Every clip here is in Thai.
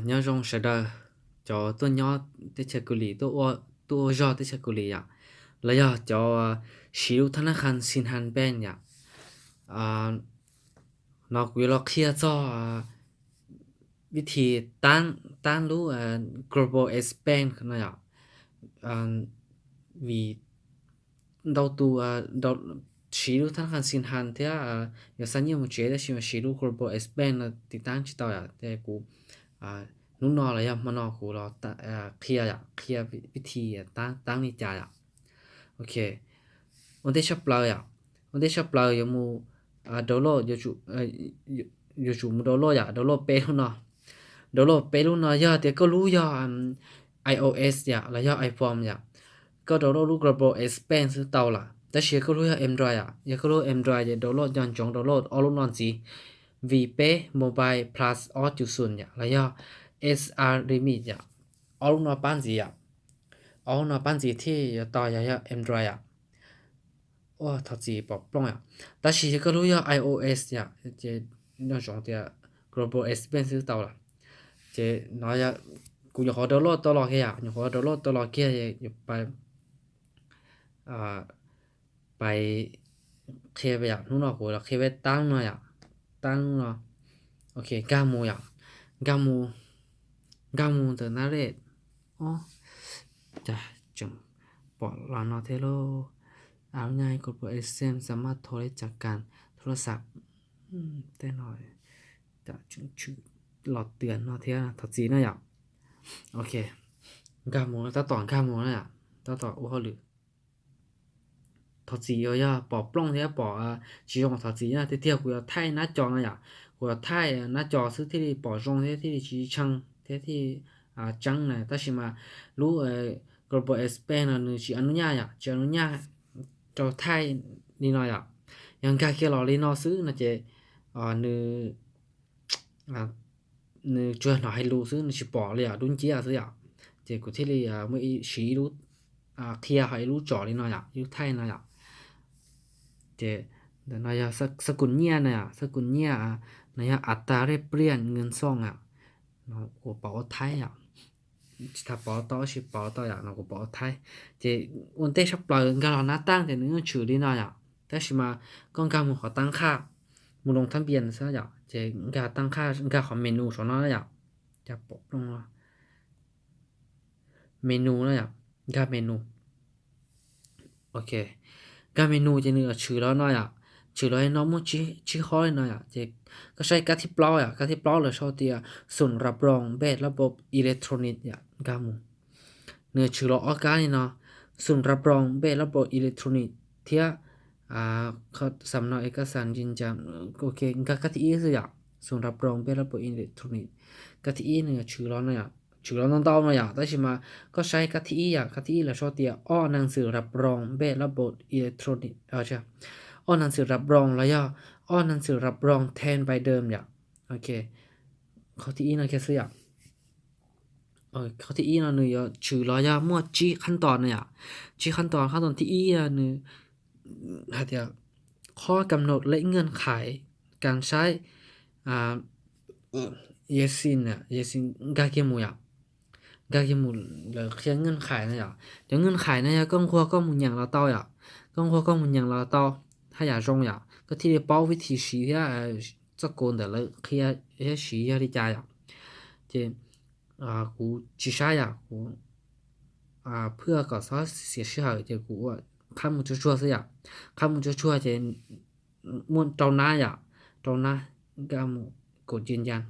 nhớ rong sẽ đờ cho tôi nhớ tới chơi cú lì tôi do tới chơi cú lì à là do cho xíu thằng nó khăn xin han bên à à nó quý lo kia choวิธีต้านรู้global expand นะอ่ะvì đầu tu đầu xí lu thằng hàng xin hàng thế giờ sáng nhiều một chế đó xí mà xí lu global expand là thì tăng chỉ tao à thế cú lúc nọ là mà nọ cú là clear วิธีตั้งนี่จ่ายโอเควันที่ชอบเลยวันที่ชอบเลยยังมูดาวน์โหลดอยู่มูดาวน์โหลดดาวน์โหลดไปแล้วเนาะดาวน์โหลดไปแล้วเนาะเดี๋ยวก็รู้iOS แล้วiPhone ก็ดาวน์โหลดรู้ global expand ซื้อเตาล่ะแต่เชื่อก็รู้Android ก็รู้ Android ดาวน์โหลดย้อนจงดาวน์โหลดเอาลูกนอนสิ VPay Mobile Plus 2.0แล้วSR Limit เอาลูกนอนปั้นสิเอาลูกนอนปั้นสิที่ต่อAndroid 他自己保不了，但是个路要 iOS 这那种的 global expense 到了，这那呀，กูอยากขอดาวน์โหลดตลอดแค่อยากขอดาวน์โหลดตลอดแค่อยากไปเคไปนู่นน่ะกูเคไปตั้งหน่อยตั้งเนาะโอเคก้าโมก้าโมก้าโม的那类จะจังปอลานอเทโลเอาง่ายกดเปิด SM สามารถโทรได้จากการโทรศัพท์แต่หน่อยจะชื่อหลอดเตือนนอเทนะถัดจีน่ะโอเคก้าโมถ้าตอนก้าโมนะถ้าตอนว่าหรือถัดจีปอปล้องเนี่ยปอchỉ用ถัดจีนะที่กูจะถ่ายหน้าจอนะกูจะถ่ายหน้าจอซึ่งที่ปอจงที่ชี้ช่างที่จังนะแต่是嘛รู้global expand 呢是อนุญาตจะอนุญาตcho thay đi nói yang cái kia lò đi nó xứ là chế nữ nữ chưa nói hay lu xứ nó chỉ bỏ liền đúng chỉ xứ chế của thế thì mới xí lu kia hay lu trò đi nói lu thay nói chế nóiสกุลเนี่ยนะสกุลเนี่ยนะอัตราแลกเปลี่ยนเงินซ่องnó của bảo tháiถ้า保到是保到那个保胎这问题是不能够拿单的能处理那但是嘛刚刚我单卡我弄摊边是这个单卡个好เมนู说那จะปกลงเมนู那个เมนูโอเค个เมนูจะเนื้อชื่อแล้ว那ชื่อแล้วน้องมันชื่อห้อย那这ก็ใช้กะทิเปล่ากะทิเปล่าเลยชอบที่ศูนย์รับรองแบบระบบอิเล็กทรอนิกส์กามูเนื้อชื่อเราออกกันนี่เนาะศูนย์รับรองแบบระบบอิเล็กทรอนิกส์ที่เขาสำเนาเอกสารยืนยันโอเคกะทิอีสิศูนย์รับรองแบบระบบอิเล็กทรอนิกส์กะทิอีเนื้อชื่อเราเนี่ยชื่อเราต้องเนาะแต่ใช่ไหมก็ใช้กะทิอีกะทิอีแล้วชอบที่หนังสือรับรองแบบระบบอิเล็กทรอนิกส์ใช่หนังสือรับรองแล้วหนังสือรับรองแทนใบเดิมโอเคเขาที่อีนะแค่ซื้อเขาที่อีนะเนื้อชื่อแล้วมั่วจี้ขั้นตอนเนี่ยจี้ขั้นตอนที่อีเนื้อหาเดียวข้อกำหนดและเงื่อนไขการใช้เยซินกาเกมูกาเกมูแล้วแค่เงื่อนไขนะเดี๋ยวเงื่อนไขนะก็ควรก็มุนอย่างเราเต้าก็ควรก็มุนอย่างเราเต้าถ้าอยากจงก็ที่เป้าวิธีสีที่จะโกนแต่ละเคลียร์สีที่ใจเจกูจิใช่กูเพื่อก่อสร้างเสียชื่อเจกูข้ามึงจะช่วยสิข้ามึงจะช่วยเจมุนตรงหน้าก็มึงกดยืนยัน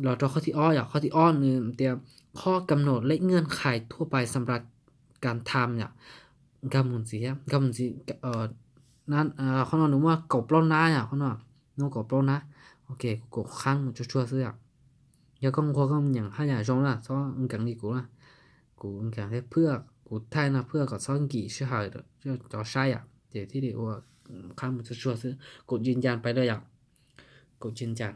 เราจะข้อที่ข้อที่นึงเตรียมข้อกำหนดและเงื่อนไขทั่วไปสำหรับการทำกำมุนสินั่นเขาหนูว่ากบปล้นนะเขาหนูกบปล้นนะโอเคกบข้างมันจะช่วยซื้อแล้วก็อย่างถ้าอยากจงละซ้อนกันดีกูละกูกันให้เพื่อกูไทยนะเพื่อกับซ้อนกี่ชื่อหายจะใช่เดี๋ยวที่เดี๋ยวข้างมันจะช่วยซื้อกดยืนยันไปเลยกดยืนยัน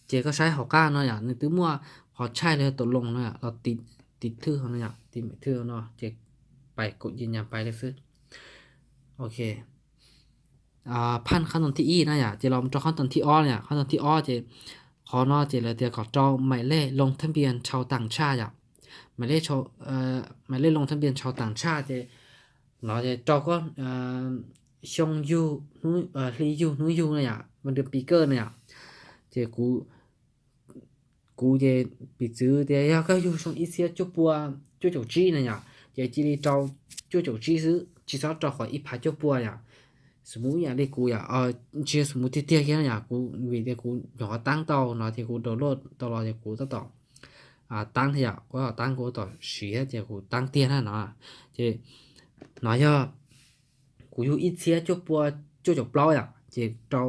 เจก็ใช้หอก้าเนาะในตื้อมั่วพอใช่เลยตกลงเนาะเราติดทื่อเขาเนาะติดไม่ทื่อเนาะเจไปกดยืนยันไปเลยซื้อโอเคพันขั้นตอนที่อีนะเจเราจะขั้นตอนที่เนี่ยขั้นตอนที่เจ ขอนอเจเลยเตียขอจอหมายเลขลงทะเบียนชาวต่างชาติหมายเลขหมายเลขลงทะเบียนชาวต่างชาติเจnóจะจอก็ชงยูนู้ลียูนู้ยูเนี่ยมันเดือนปีเกอร์เนี่ยเจกูจะปีซื้อเดี๋ยวก็อยู่ชงอีเสียจุบัวจุจุจีเนี่ยเจจีดีจอจุจุจีซื้อจีซอจอขออีพาจุบัวเนี่ยสมมุติอย่างที่กูเชื่อสมมุติที่เตี้ยแค่เนี่ยกูvì thếกูnhỏ tăng tàu nó thìกูdownload tàu lo thìกูต่อtăng thì có tăngกูต่อxí thìกูtăng tiền ha nó thì nói choกูอยู่อีเสียจุบัวจุจุเปล่าthì trâu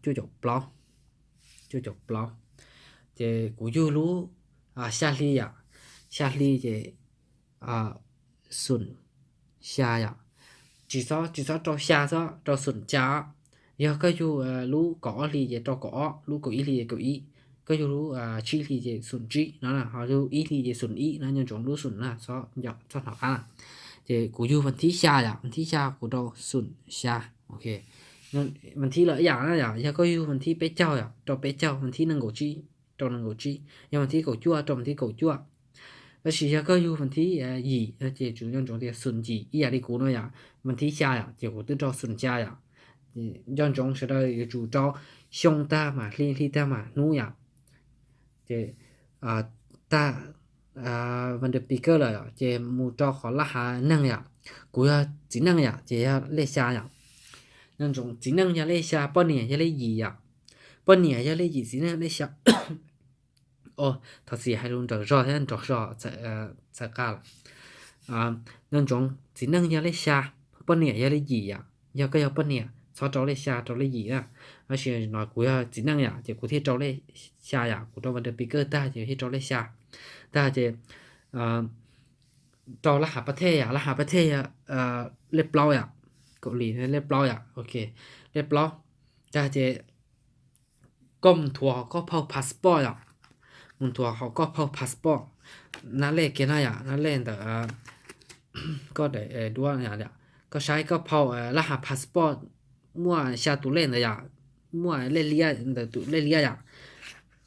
จุจุเปล่าจุจุเปล่าthìกูอยู่รู้xa ly thì sùn xa chỉ so trâu xa so trâu sùn cha giờ cóอยู่รู้cỏ ly thì trâu cỏรู้cỏ ý ly thì cỏ ý cóอยู่รู้chi ly thì sùn chi nó là họอยู่ý ly thì sùn ý nó nhân chọnรู้sùn là so học thìกูอยู่วันที่ชาวันที่ชากูโดสุนชาโอเควันที่ละอย่างนะก็อยู่วันที่เป๊ะเจ้าโดเป๊ะเจ้าวันที่นึงกูจีโดนึงกูจียังวันที่กูจั่วโดวันที่กูจั่วแล้วชีก็อยู่วันที่ยี่เจ主要种的顺季อีอย่างที่กูเนาะวันที่ชาเจกูตื่นจอสุนชาย้อนจง是的有主招胸大嘛力大嘛努เจ大วันเดือนปีเกอร์เลยเจมูจอขอละหานั่งกูจีนั่งเจเลชานั่งจงจีนั่งเลชาป้อนเนี่ยเลยีป้อนเนี่ยเลยีจีนั่งเลชาโอ้ถ้าสิให้ลุงจะรอให้ลุงจะรอจะกล้านั่งจงจีนั่งเลชาป้อนเนี่ยเลยีก็ป้อนเนี่ยชอบจอเลชาจอเลยี而且nóiกูจีนั่งเจกูที่จอเลชากูตอนวันเดือนปีเกอร์ได้เจที่จอเลชาได้เจจอรหัสประเทศรหัสประเทศเรียบร้อยเกาหลีเรียบร้อยโอเคเรียบร้อยได้เจก้มทัวร์ก็เผาพาสปอร์ตมุนทัวร์เขาก็เผาพาสปอร์ตนั่นเล่กันนั่นเล่นแต่ก็ได้ด้วยเนี่ยก็ใช้ก็เผารหัสพาสปอร์ตมั่วชาตุเล่นเลยมั่วเล่นเลียแต่ตุเล่นเลีย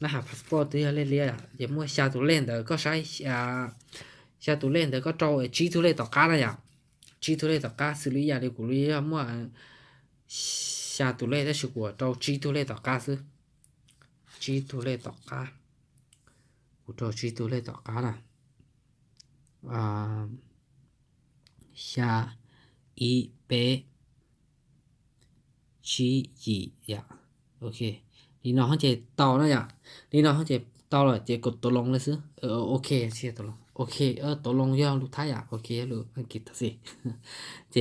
รหัสพาสปอร์ตที่เล่นเลียอย่ามั่วชาตุเล่นแต่ก็ใช้ชาตุเล่นแต่ก็จอจีตุเล่นต่อการเลยจีตุเล่นต่อการxử lý thì của lýมั่วชาตุเล่ได้ชัวร์จอจีตุเล่นต่อการซื้อจีตุเล่นต่อการกูจอจีตุเล่นต่อการชาอีเปชีอีโอเคนี่น้องเขาจะต่อนะนี่น้องเขาจะต่อเลยจะกดตัวลงเลยซื้อโอเคเชียร์ตัวลงโอเคตัวลงย่อลูกท้ายโอเคลูกอังกฤษสิเจ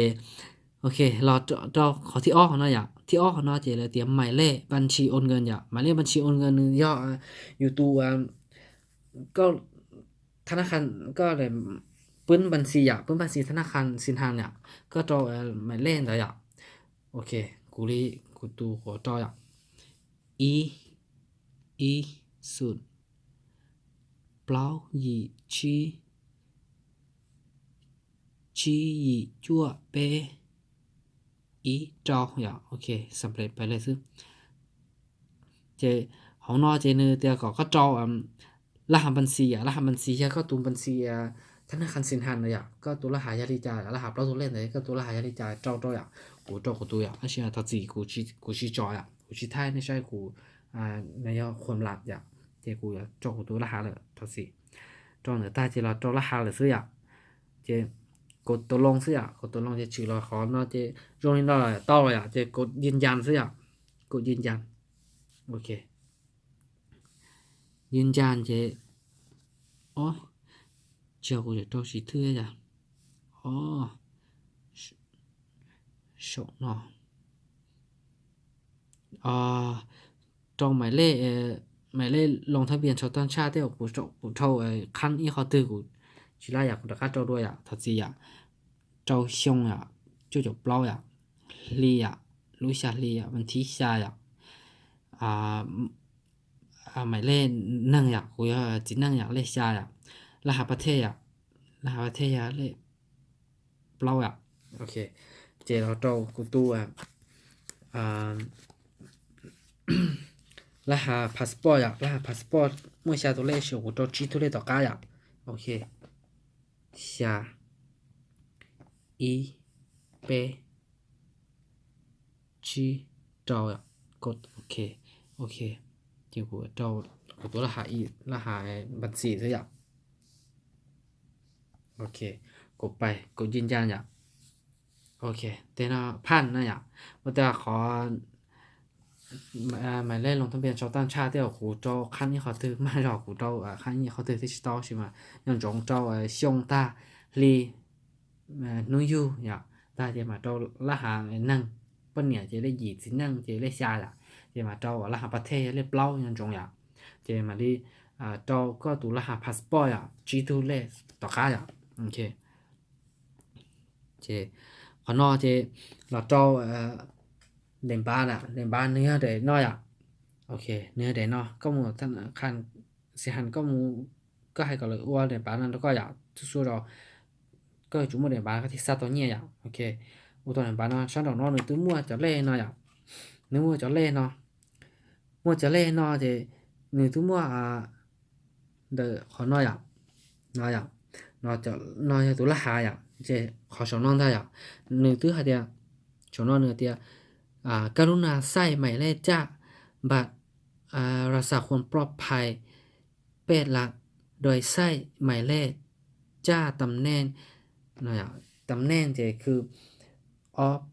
โอเครอจอขอที่อ้อของน้าที่อ้อของน้าเจเลยเตรียมหมายเลขบัญชีโอนเงินหมายเลขบัญชีโอนเงินย่ออยู่ตัวก็ธนาคารก็เลยปื้นบัญชีปื้นบัญชีธนาคารสินทางก็จอหมายเลขเลยโอเคกูตูขอจออีสุดเปล่ายี่ชียี่จั่วเปอีจอโอเคสำเร็จไปเลยซึเจของนอเจเนเตียก็จอรหัสบัญชีรหัสบัญชีก็ตัวบัญชีธนาคารสินทานเลยก็ตัวรหัสยาลิจ่ายรหัสเราตัวเล่นเลยก็ตัวรหัสยาลิจ่ายจอกูตัว而且他自己กู去จอกู去太那ใช่กู那要ความลับเจกูจอกูตัวรหัสเลย他สิจอเนี่ยตาเจเราจอรหัสเลยซื้อเจกดตัวลงซื้อกดตัวลงเจชื่อเราขอเนาะเจตรงนี้เราต่อเลยเจกดยืนยันซื้อกดยืนยันโอเคยืนยันเจอ๋อเจ้ากูจะต้องสิเทื่ออ๋อชกเนาะtrongหมายเลขลงทะเบียนชาวต่างชาติที่กูเท่าขั้นอีเขาตื้อกูชิลากูตะกัดเจ้าด้วยทัศน์เจ้าชงจู่จบเปล่าลีรู้ชาลีวันที่ชาหมายเลขนั่งกูจีนั่งเลขชารหัสประเทศเลขเปล่าโอเคเจเราเจ้ากูตู้ รหัสพาสปอร์ตรหัสพาสปอร์ตเมื่อชาตัวเลขเฉียวกูโตจีตัวเลขต่อกายโอเคชาอีเปจีเจ้ากดโอเคโอเคเดี๋ยวกูเจ้าตัวรหัสอีรหัสบัญชีซะอย่างโอเคกดไปกดยืนยันอย่างโอเคแต่นะพันนะอย่างว่าแต่ขอหมายเลขลงทะเบียนชาวต่างชาติที่หูเจ้าขั้นนี้เขาถือไม่หรอกหูเจ้าขั้นนี้เขาถือดิจิตอลใช่ไหมอย่างจงเจ้าช่วงตาลีนุยูอย่างตาเดี๋ยวมาเจ้ารหัสนั่งปัญญาจะได้ยีสินั่งจะได้ชาอย่างเดี๋ยวมาเจ้ารหัสประเทศเรียบเล่าอย่างจงอย่างเดี๋ยวมาดิเจ้าก็ตัวรหัสพาสปอร์ตจีตัวเลขต่อค่าอย่างโอเคเจขอนอเจเราเจ้าเดนบ้านเดนบ้านเนื้อเดนน้อยโอเคเนื้อเดนนอก็มูท่านคันเสียหันก็มูก็ให้ก็เลยว่าเดนบ้านนั้นแล้วก็สู้เราก็จุ่มเดนบ้านก็ที่ซาตัวเนี่ยโอเคอุตัวเดนบ้านนั้นฉันดอกนอหนึ่งตัวมัวจะเล่นอนึกมัวจะเล่นมัวจะเล่นเจหนึ่งตัวมัวเดขอนอนอจะนอจะตัวละหาเจขอชนนอนได้หนึ่งตัวหาเดียชนนอนหนึ่งเดียกรุณาใส่หมายเลขจ้าบัตรรักษาความปลอดภัยเป็ดหลักโดยใส่หมายเลขจ้าตำแหน่งนะตำแหน่งเจคือ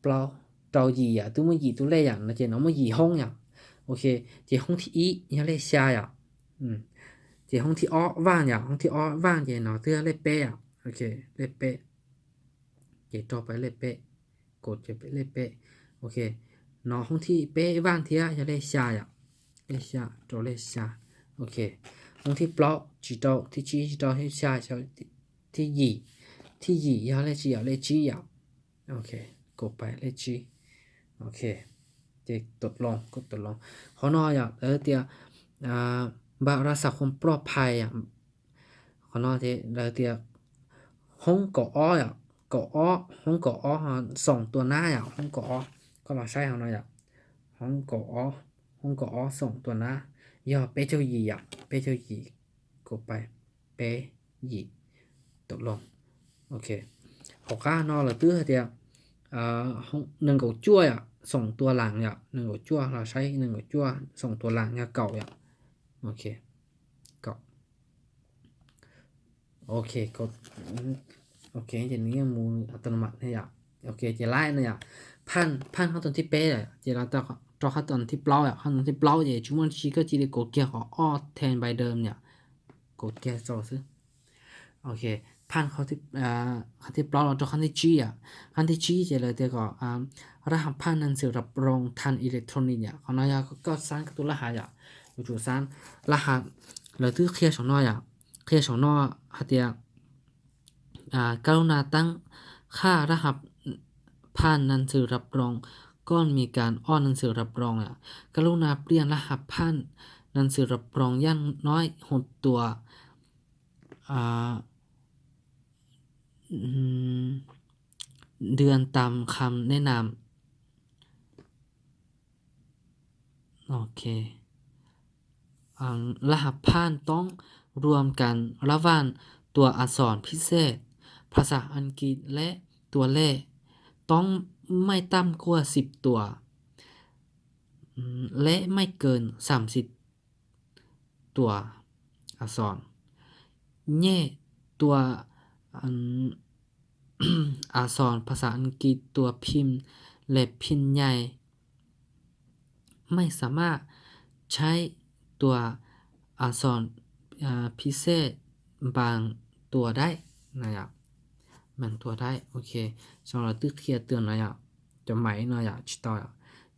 เปล่าเราหยีตัวมันหยีตัวเลขนะเจน้องมันหยีห้องโอเคเจห้องที่อียังเลขชาเจห้องที่ว่างห้องที่ว่างเจเนาะเตื้อเลขเป๊ะโอเคเลขเป๊ะเจต่อไปเลขเป๊ะกดจะเป็นเลขเป๊ะโอเคเนาะห้องที่เป๊ะว่างเทียจะเลขชาเลขชาตัวเลขชาโอเคห้องที่เปล่าจีโตที่จีโตให้ชาที่หยี要เลขจีเลขจีโอเคกดไปเลขจีโอเคเจตดลงกดตดลงขอนอเตียบารักษาความปลอดภัยขอนอเตียห้องเกาะห้องเกาะสองตัวหน้าห้องเกาะก็มาใช้ของเราห้องเกาะสองตัวหน้าย่อเปเจ้าหยีเปเจ้าหยีกดไปเปหยีตกลงโอเคหกข้านอหรือตื้อเตียห้องหนึ่งเกาจ้วยส่งตัวหลังหนึ่งเกาจ้วเราใช้หนึ่งเกาจ้วส่งตัวหลังเก่าโอเคเก่าโอเคกดโอเคจะนี้มูอัตโนมัติเนี่ยโอเคจะไล่เนี่ยพันเข้าตอนที่เป๊ะจะเราต้องเข้าตอนที่เปล่าเข้าตอนที่เปล่าเนี่ยชั่วโมงชีก็จะได้กดเกียร์ของแทนใบเดิมเนี่ยกดเกียร์ต่อซิโอเคพันเขาที่เปล่าเราจะขั้นที่จีขั้นที่จีจะเลยเดี๋ยวก็รหัสพันนั้นสื่อรับรองทันอิเล็กทรอนิกส์เขาน้อยก็สร้างตัวรหัสอยู่สร้างรหัสเราตื้อเคลียร์สองน้อยเคลียร์สองน้อยฮัตเตียกรุณาตั้งค่ารหัสผ่านหนังสือรับรองก่อนมีการอ้อนหนังสือรับรองกรุณาเปลี่ยนรหัสผ่านหนังสือรับรองอย่างน้อย6ตัวเดือนตามคำแนะนำโอเครหัสผ่านต้องรวมกันระหว่างตัวอักษรพิเศษภาษาอังกฤษและตัวเลขต้องไม่ต่ำกว่า10ตัวและไม่เกิน30ตัวอักษรแย่ตัวอักษรภาษาอังกฤษตัวพิมพ์และพิมพ์ใหญ่ไม่สามารถใช้ตัวอักษรพิเศษบางตัวได้บางตัวได้โอเคสำหรับตึกเคลียร์เตือนจะหมายชิต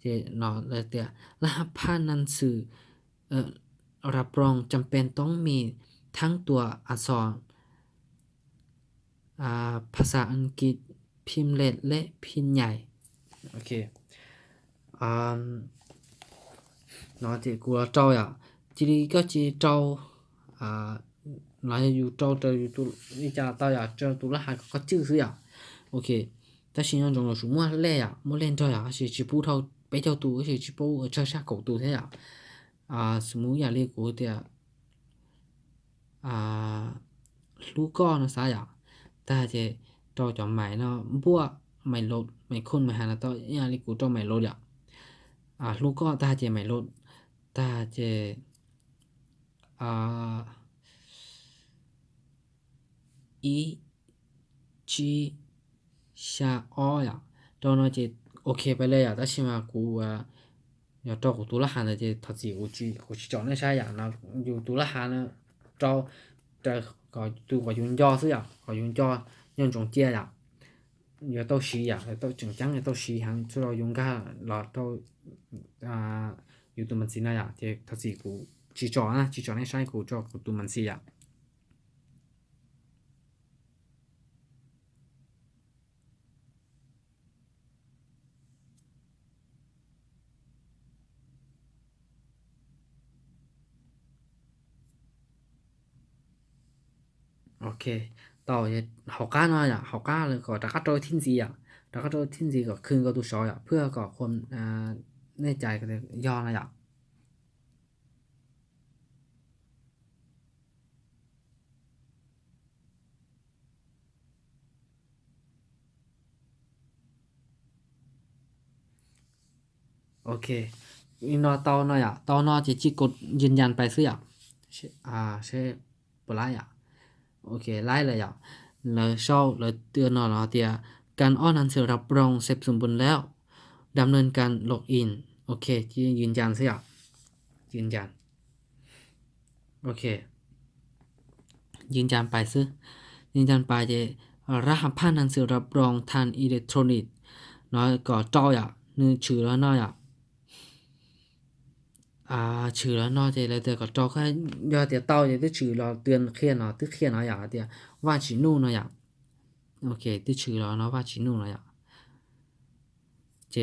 เจเลยเตียรหัสผ่านหนังสือรับรองจำเป็นต้องมีทั้งตัวอักษรภาษาอังกฤษพิมพ์เล็กและพิมพ์ใหญ่โอเคเจกูเจ้าจีก็จีเจ้าอยู่เจ้าอยู่ตัวนี่จะเจ้าตัวรหัสก็จื้อซื้อโอเค但是那种是莫练เจ้า是只不头白叫多是只不这下狗多สมมุติอยากเรียกกูเตียลูกก็นะซะอยากแต่เจต่อจอมใหม่เนาะบัวไม่ลดไม่คนไม่หานะต่ออยากเรียกกูต่อไม่ลดอยากลูกก็แต่เจไม่ลดแต่เจอ่าอีจีชาอ้ออยากตอนนั้นเจโอเคไปเลยอยากแต่ชิมากู要照顾独立汉的这他自己我去找那啥呀，那有独立汉呢，找在搞对我用教是呀，我用教用中介呀，要到时呀，到正正要到时行，知道用家拿到有多门子那呀，这他自己กู只找呢，只找那啥กู找กู多门子呀。OK，到也學家เนาะ呀學家เลยก็大家都聽字呀大家都聽字ก็คืนก็ดูสอยเพื่อก็ความแน่ใจก็เลยย่อนะ呀โอเคอีนอเตาเนาะ呀เตาเนาะจะจิกดยืนยันไปซื้อ呀ใช่ปลาย呀โอเคไล่เลย呀แล้วเช้าแล้วเตือนเนาะเตียการอ้อนหนังสือรับรองเสร็จสมบูรณ์แล้วดำเนินการล็อกอินโอเคยืนยันซื้อ呀ยืนยันโอเคยืนยันไปซื้อยืนยันไปจะรหัสผ่านหนังสือรับรองทางอิเล็กทรอนิกส์เนาะก็เจ้า呀นึกชื่อแล้วเนาะ呀ชื่อแล้วเนาะจะเลยแต่ก็เจ้าก็ยอดเดี๋ยวเต้าจะได้ชื่อเราเตือนเขียนเนาะตึกเขียนเนาะ呀เดี๋ยวว่าชื่อนู่นเนาะ呀โอเคได้ชื่อแล้วเนาะว่าชื่อนู่นเนาะ呀这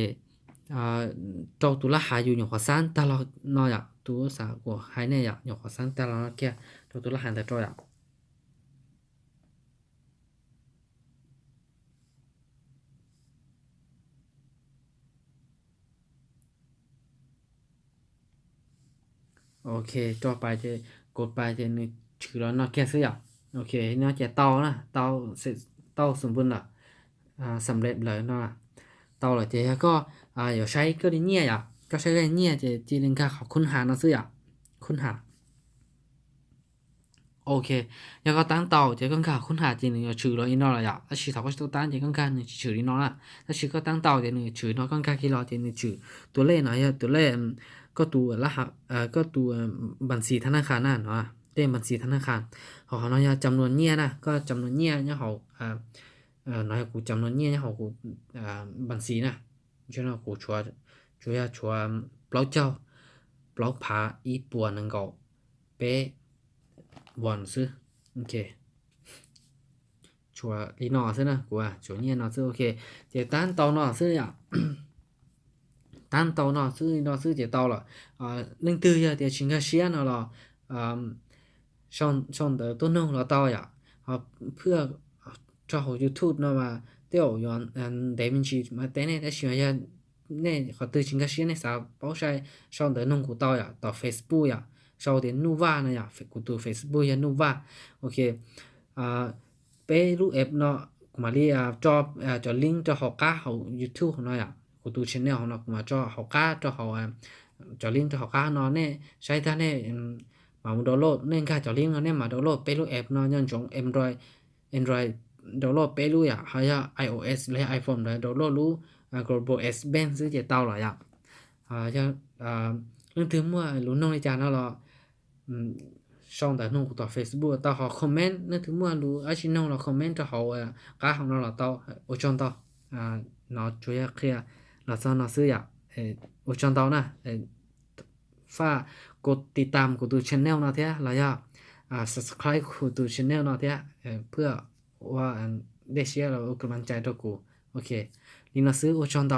到读了还有鸟学生到了那呀读啥我还那呀鸟学生到了那个到读了还在这呀โอเคต่อไปจะกดไปจะนึกชื่อแล้วนะแค่ซื้ออ่ะโอเคน่าจะเตานะเตาเสร็จเตาสมบูรณ์ละสำเร็จเลยเนาะเตาเลยเจ๊ก็有ใช้ก็ได้เนี่ยอ่ะก็ใช้ได้เนี่ยจะจีนึงค่ะขอค้นหานะซื้ออ่ะค้นหาโอเคแล้วก็ตั้งเตาจะก็ค่ะค้นหาจีนึงชื่อเราอีนอละอ่ะถ้าชื่อเขาก็ต้องตั้งจะก็ค่ะนี่ชื่ออีนอละถ้าชื่อก็ตั้งเตาจะนี่ชื่อเนาะก็ค่ะที่เราจะนี่ชื่อตัวเลขเนาะตัวเลขก็ตัวรหัสก็ตัวบัญชีธนาคารนั่นเนาะเลขบัญชีธนาคารเขาเนาะจำนวนเนี่ยนะก็จำนวนเนี่ยเนี่ยเขาnóiกูจำนวนเนี่ยเขากูบัญชีนะcho nênกูchúa bảo châu bảo phá ý bùa能够被完事 OK ชัวลีนอซะนะกูชัวเนี่ยนอซะโอเคเจตันตอนอซะอ่ะตันตอนอซะนอซะเจตอละนึงตื้อ呀เดี๋ยวชิงกะเชียนอละ上的都弄了到呀เพื่อ照好 YouTube เนาะว่าเดี๋ยวย้อนได้บัญชีมาแต่เนี่ยถ้าเชื่อ呀那เขาตื่นชิงกะเชียนในสาว保晒上的弄กู到呀到 Facebook 呀上的怒ว่านะ呀กูดู Facebook 呀怒ว่าโอเคไปรูปเอฟเนาะกูมาเรียจอลิงก์จอหอกก้าเขา YouTube ของเนาะอ่ะกูดู channel ของเนาะกูมาจอหอกก้าจอเขาจอลิงก์จอหอกก้าเนาะเนี่ยใช้ท่านเนี่ยมาดาวน์โหลดเนี่ยค่ะจอลิงก์เนาะเนี่ยมาดาวน์โหลดไปรูปเอฟเนาะยังจง Android ดาวน์โหลดไปรูปอ่ะเขาจะ iOS และ iPhone เลยดาวน์โหลดรู้Global S Band ซื้อเจ็ดเตาหรออ่ะจะเรื่องถึงเมื่อรู้น้องในจานแล้วเรา上的弄到 Facebook 到好 comment 那ถึงเมื่อรู้而且弄了 comment 就好การของเรา到我撞到เรา主要คือเราสอนเราซื้อ我撞到นะฝากกดติดตามกดดู channel เนาะเถอะเราอยากsubscribe กดดู channel เนาะเถอะเพื่อว่าได้เชียร์เรากำลังใจต่อกูโอเคนี่เราซื้อ我撞到